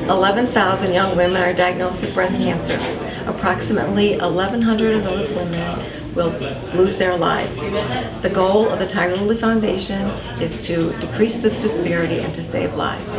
11,000 young women are diagnosed with breast cancer. Approximately 1,100 of those women will lose their lives. The goal of the Tigerlily Foundation is to decrease this disparity and to save lives.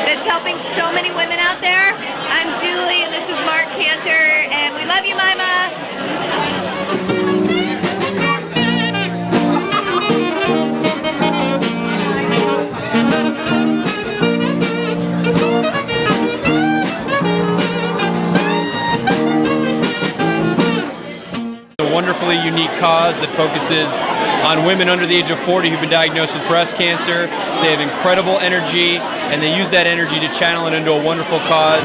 That's helping so many women out there. I'm Julie and this is Mark Cantor, and we love you, Mima. A wonderfully unique cause that focuses on women under the age of 40 who've been diagnosed with breast cancer. They have incredible energy, and they use that energy to channel it into a wonderful cause.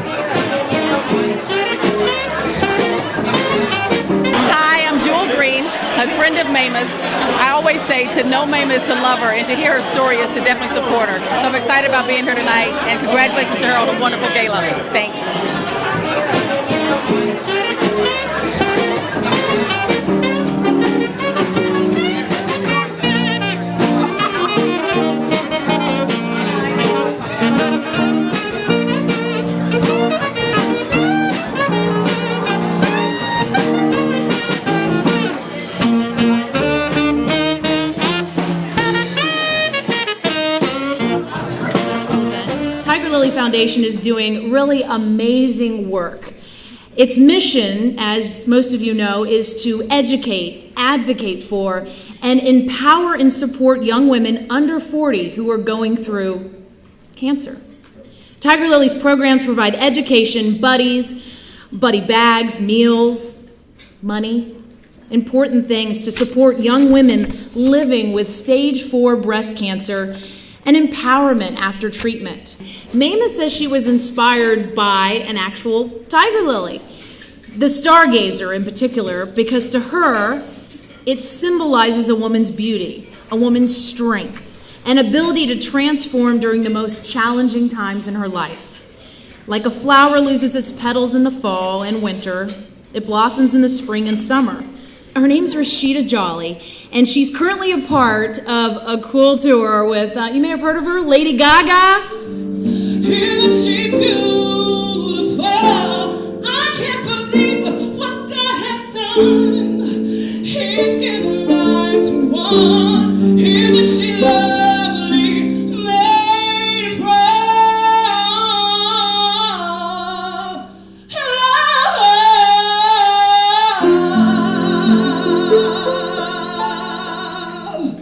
Hi, I'm Jewel Green, a friend of Mama's. I always say to know Mama is to love her, and to hear her story is to definitely support her. So I'm excited about being here tonight, and congratulations to her on a wonderful gala. Thanks. Tigerlily Foundation is doing really amazing work. Its mission, as most of you know, is to educate, advocate for, and empower and support young women under 40 who are going through cancer. Tigerlily's programs provide education, buddies, buddy bags, meals, money, important things to support young women living with stage 4 breast cancer and empowerment after treatment. Mama says she was inspired by an actual tiger lily, the stargazer in particular, because to her, it symbolizes a woman's beauty, a woman's strength, and ability to transform during the most challenging times in her life. Like a flower loses its petals in the fall and winter, it blossoms in the spring and summer. Her name's Rashida Jolly, and she's currently a part of a cool tour with, you may have heard of her, Lady Gaga. Isn't she beautiful? I can't believe what God has done. He's given life to one. Isn't she lovely? Made from love.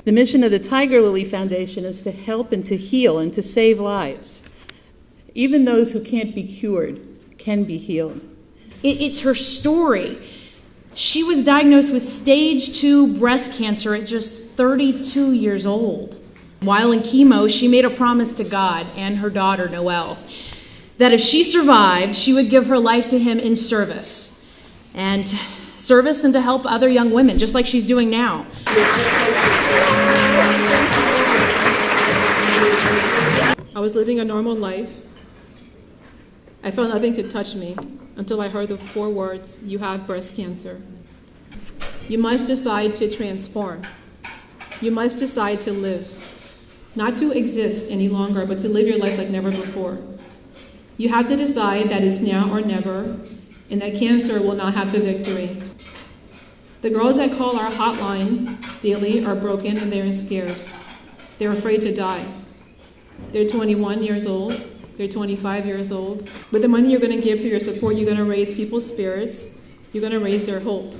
The mission of the Tigerlily Foundation is to help and to heal and to save lives. Even those who can't be cured can be healed. It's her story. She was diagnosed with stage 2 breast cancer at just 32 years old. While in chemo, she made a promise to God and her daughter, Noelle, that if she survived, she would give her life to him in service. And to help other young women, just like she's doing now. I was living a normal life. I felt nothing could touch me until I heard the 4 words, "You have breast cancer." You must decide to transform. You must decide to live. Not to exist any longer, but to live your life like never before. You have to decide that it's now or never, and that cancer will not have the victory. The girls that call our hotline daily are broken and they're scared. They're afraid to die. They're 21 years old. They're 25 years old. With the money you're going to give through your support, you're going to raise people's spirits. You're going to raise their hope.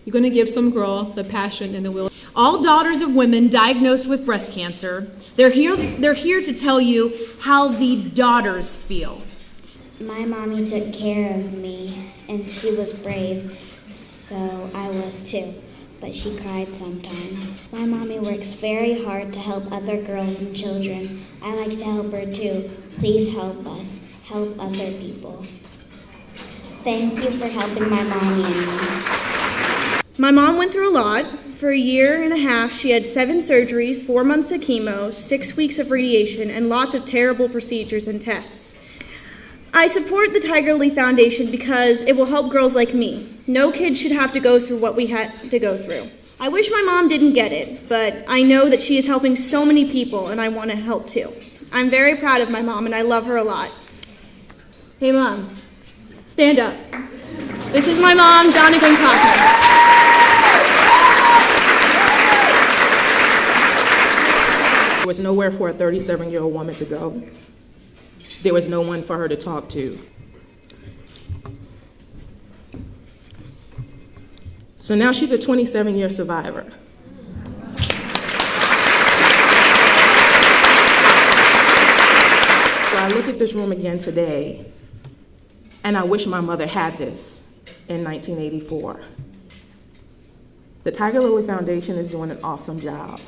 You're going to give some girl the passion and the will. All daughters of women diagnosed with breast cancer, they're here to tell you how the daughters feel. My mommy took care of me, and she was brave, so I was too. But she cried sometimes. My mommy works very hard to help other girls and children. I like to help her too. Please help us. help other people. Thank you for helping my mommy and me. My mom went through a lot. For a year and a half, she had 7 surgeries, 4 months of chemo, 6 weeks of radiation, and lots of terrible procedures and tests. I support the tigerlily Foundation because it will help girls like me. No kid should have to go through what we had to go through. I wish my mom didn't get it, but I know that she is helping so many people, and I want to help too. I'm very proud of my mom, and I love her a lot. Hey, Mom, stand up. This is my mom, Donegan Kaufman. There was nowhere for a 37-year-old woman to go. There was no one for her to talk to. So now she's a 27-year survivor. So I look at this room again today, and I wish my mother had this in 1984. The Tigerlily Foundation is doing an awesome job.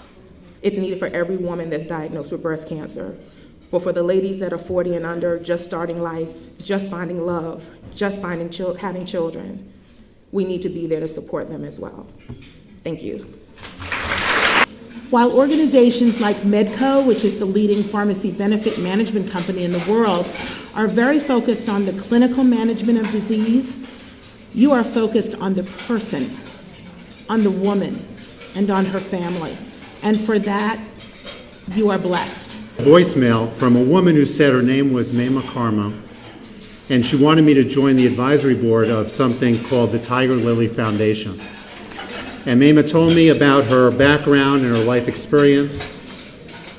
It's needed for every woman that's diagnosed with breast cancer, but for the ladies that are 40 and under, just starting life, just finding love, just having children, we need to be there to support them as well. Thank you. While organizations like Medco, which is the leading pharmacy benefit management company in the world, are very focused on the clinical management of disease, you are focused on the person, on the woman, and on her family. And for that, you are blessed. Voicemail from a woman who said her name was Mema Karma, and she wanted me to join the advisory board of something called the Tigerlily Foundation. And Mema told me about her background and her life experience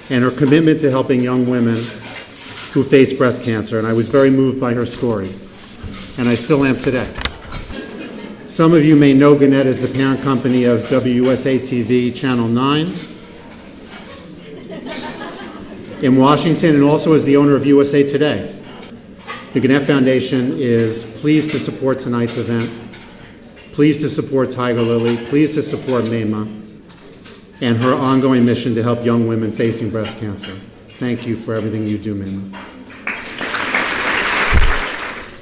and her commitment to helping young women who face breast cancer, and I was very moved by her story, and I still am today. Some of you may know Gannett as the parent company of WUSA-TV Channel 9 in Washington, and also as the owner of USA Today. The Gannett Foundation is pleased to support tonight's event, pleased to support Tigerlily, pleased to support Mema, and her ongoing mission to help young women facing breast cancer. Thank you for everything you do, Mema.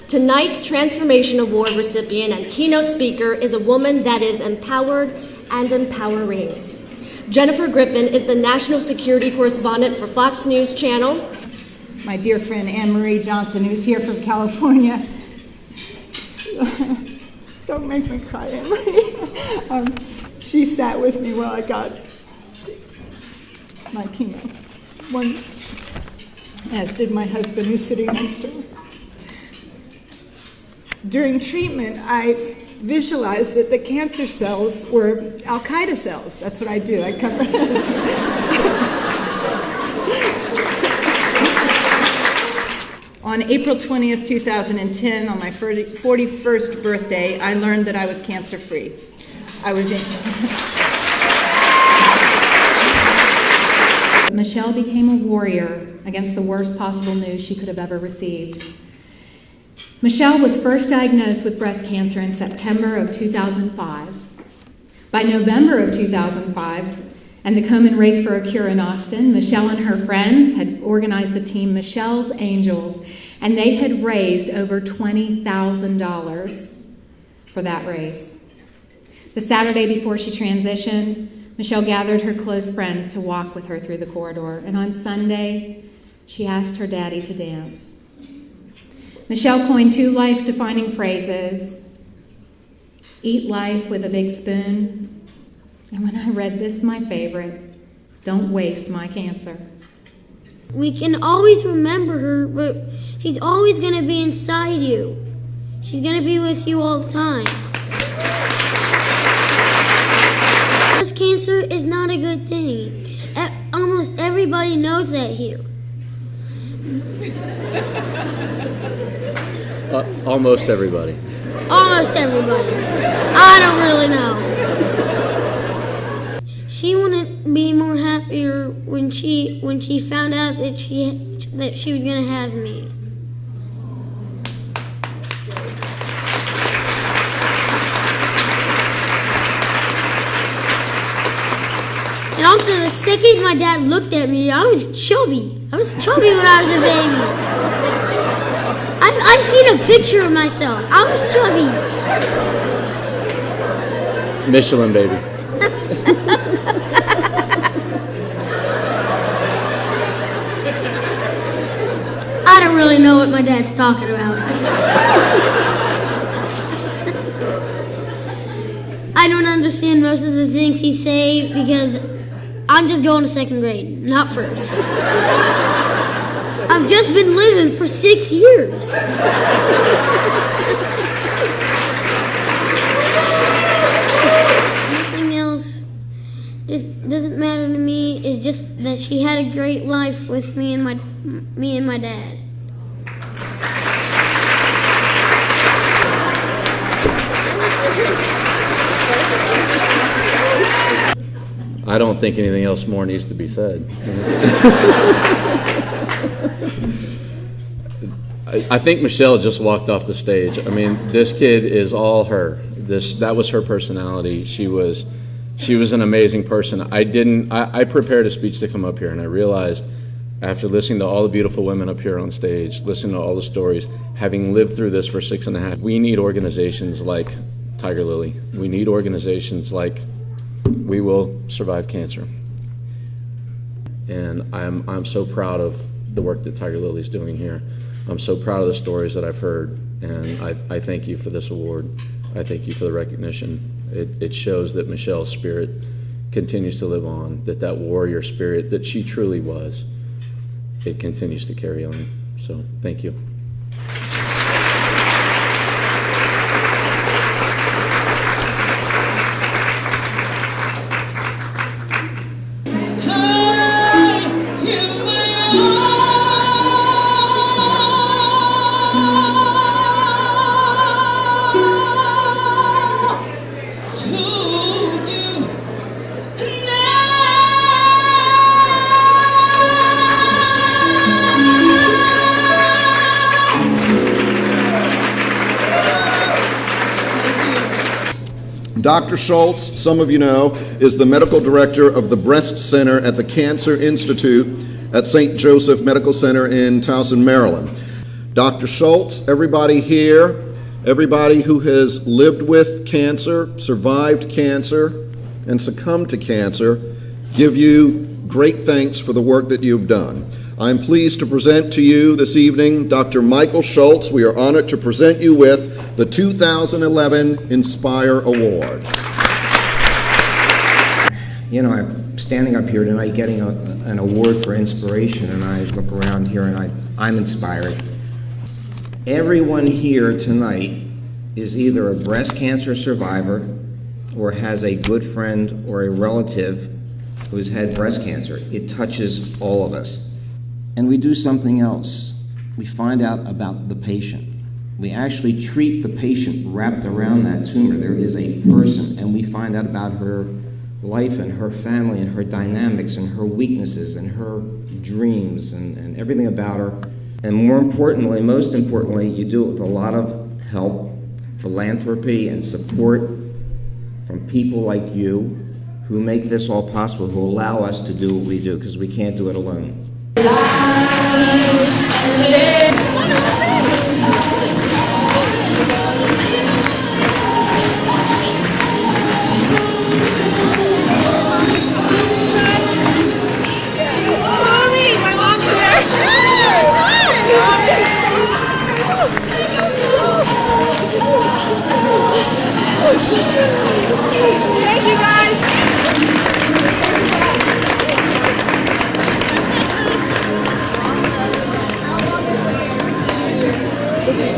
Tonight's Transformation Award recipient and keynote speaker is a woman that is empowered and empowering. Jennifer Griffin is the national security correspondent for Fox News Channel. My dear friend Anne Marie Johnson, who's here from California. Don't make me cry, Anne Marie. She sat with me while I got my chemo. As did my husband, who's sitting next to me. During treatment, I visualized that the cancer cells were Al-Qaeda cells. That's what I do. I cover. On April 20th, 2010, on my 41st birthday, I learned that I was cancer-free. Michelle became a warrior against the worst possible news she could have ever received. Michelle was first diagnosed with breast cancer in September of 2005. By November of 2005, and the Komen Race for a Cure in Austin, Michelle and her friends had organized the team Michelle's Angels, and they had raised over $20,000 for that race. The Saturday before she transitioned, Michelle gathered her close friends to walk with her through the corridor, and on Sunday, she asked her daddy to dance. Michelle coined 2 life-defining phrases: eat life with a big spoon, and when I read this, my favorite, don't waste my cancer. We can always remember her, but she's always going to be inside you. She's going to be with you all the time. Breast cancer is not a good thing. Almost everybody knows that here. Almost everybody. Almost everybody. I don't really know. She wouldn't be more happier when she found out that she was gonna have me. And also, the second my dad looked at me, I was chubby. I was chubby when I was a baby. I've seen a picture of myself. I was chubby. Michelin, baby. I don't really know what my dad's talking about. I don't understand most of the things he say because I'm just going to second grade, not first. I've just been living for 6 years. Nothing else just doesn't matter to me. It's just that she had a great life with me and my dad. I don't think anything else more needs to be said. I think Michelle just walked off the stage. I mean, this kid is all her. That was her personality. She was an amazing person. I prepared a speech to come up here, and I realized after listening to all the beautiful women up here on stage, listening to all the stories, having lived through this for 6.5, we need organizations like Tigerlily. We need organizations like We Will Survive Cancer. And I'm so proud of the work that Tigerlily is doing here. I'm so proud of the stories that I've heard, and I thank you for this award. I thank you for the recognition. It shows that Michelle's spirit continues to live on, that warrior spirit that she truly was, it continues to carry on. So thank you. Dr. Schultz, some of you know, is the medical director of the Breast Center at the Cancer Institute at St. Joseph Medical Center in Towson, Maryland. Dr. Schultz, everybody here, everybody who has lived with cancer, survived cancer, and succumbed to cancer, give you great thanks for the work that you've done. I'm pleased to present to you this evening Dr. Michael Schultz. We are honored to present you with the 2011 Inspire Award. You know, I'm standing up here tonight getting an award for inspiration, and I look around here and I'm inspired. Everyone here tonight is either a breast cancer survivor or has a good friend or a relative who's had breast cancer. It touches all of us. And we do something else. We find out about the patient. We actually treat the patient wrapped around that tumor. There is a person, and we find out about her life and her family and her dynamics and her weaknesses and her dreams and everything about her. And more importantly, most importantly, you do it with a lot of help, philanthropy, and support from people like you who make this all possible, who allow us to do what we do, because we can't do it alone. Thank you, guys. Okay.